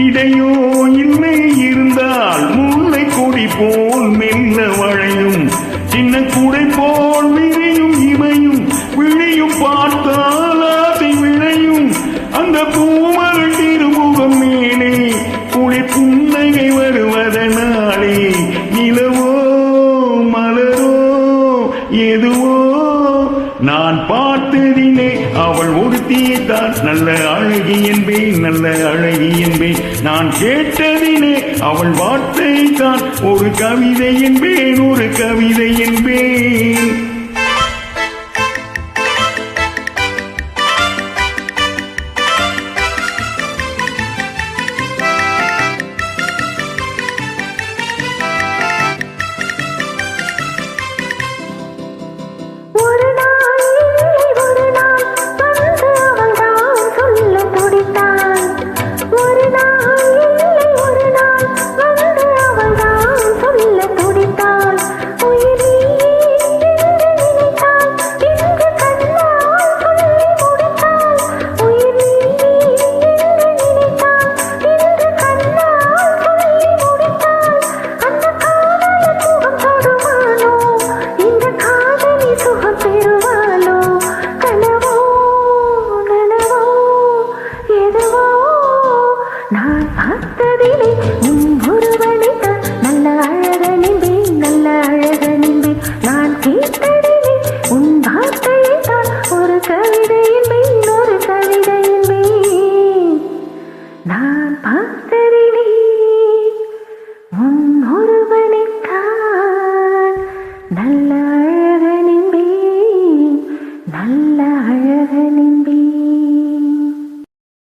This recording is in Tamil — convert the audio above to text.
இடையோ இல்லை இருந்தால் முல்லை கொடி போல் மெல்ல வளையும், சின்ன கூடை போல் விரியும் இமையும், விழியும் பார்த்தால் ஆசை விளையும். அந்த பூமகள் திருமுகம் மேலே குளிர் புன்னகை வருவதனாலே நிலவோ மலரோ எதுவோ நான் பார்த்ததிலே அவள் ஒருத்தியைத்தான் நல்ல அழகி என்பேன், நல்ல அழகி என்பேன். நான் கேட்டதிலே அவள் வார்த்தைத்தான் ஒரு கவிதை என்பேன், ஒரு கவிதை என்பேன். நான் பார்த்ததிலே உன் ஒருவனைத்தான் நல்ல அழகனின்பேன், நல்ல அழகனின்பேன். நான் கேட்டதிலே உன் வார்த்தையைத்தான் ஒரு கவிதை என்பேன், ஒரு கவிதை என்பேன். நான் பார்த்ததிலே உன் ஒருவனைத்தான் நல்ல அழகனின்பேன், நல்ல அழகனின்பேன்.